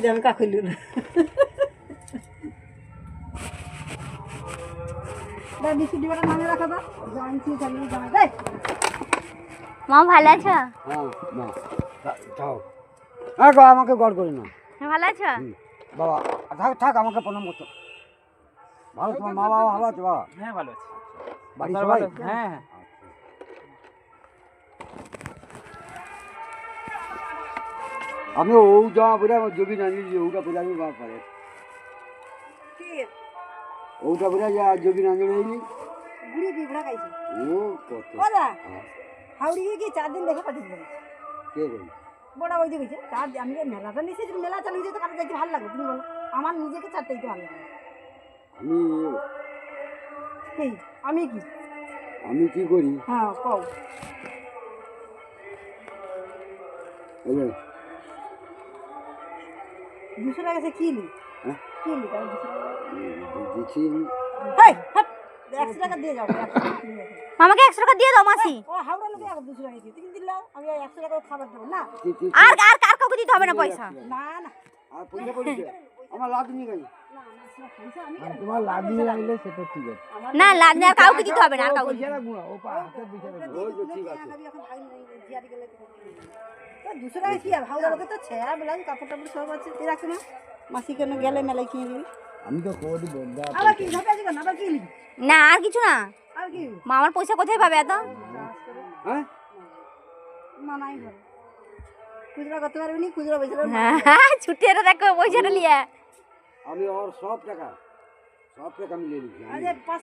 জানকা খুলল না দাদি সিডিটা নামে রাখা দাও জানছি চালিয়ে যাও দেখ মা ভালো আছো? হ্যাঁ না যাও হ্যাঁ গো আমাকে গড় করি না ভালো আছো? বাবা থাক থাক আমাকে প্রণাম করতো ভালো তোমার মা বাবা ভালো আছে বাবা? হ্যাঁ ভালো আছি। বাড়ি সবাই? হ্যাঁ হ্যাঁ। আমি ও জামা পরে আমার জমি না নিয়ে ওটা পরে আমি বাবা পারে কি ওটা পরে যা জমি না নিয়ে গুড়ি বিভড়া খাইছে ও কত ওরা হাওড়ি কি 4 দিন দেখে পাঠিয়ে দিল কে বল বড় ওই যে কইছে তার আমি মেলাটা নিছি যদি মেলা চালু হয়ে যেত কারো যাইতে ভালো লাগবে তুমি বলো আমার নিজেকে চারটাইতে ভালো লাগে আমি কি আমি কি আমি কি করি হ্যাঁ কও এই যে 200 টাকা সে কি নি হ্যাঁ? কি নি তাই 200 টাকা দিচ্ছি হেই হাট 100 টাকা দিয়ে যাও 100 টাকা নিয়ে যাও। মামাকে 100 টাকা দিয়ে দাও মাসি। ও হাওড়া লোকে আবার 200 টাকা দিয়ে তুমি দিলাও আমি 100 টাকা খাবার দেবো না আর আর কার কাউকে দিতে হবে না পয়সা। না না আর পয়সা পড়েছে আমার লাভ নিয়ে গেল না না সব পয়সা আমি তোমার লাভ নিয়ে রাখলে সেটা ঠিক আছে না লাভ নেই, আর কাউকে দিতে হবে না, আর কাউকে দিতে হবে না। ওই তো ঠিক আছে এখন ভাই জিয়ারি গেলে তো 200 টাকা কি আর হাওড়া লোকে তো ছেঁড়া বেলায় কাপড় টাপড় সব আছে তুই রাখ না মাসি কেন গেলে মেলায় কিনে দিবি আমি তো কোদি বন্ধা আবার কি ঝাপে আছে কেন আবার কি নিবি না আর কিছু না। আর কি মামার পয়সা কোথায় পাবে এত? হ্যাঁ না নাই ধরে খুচরা করতে পারবি নি খুচরা পয়সা ছুটি এটা দেখো পয়সাটা লিয়া। আমি ওর সব টাকা আমি নিয়ে নিচ্ছি আজ 5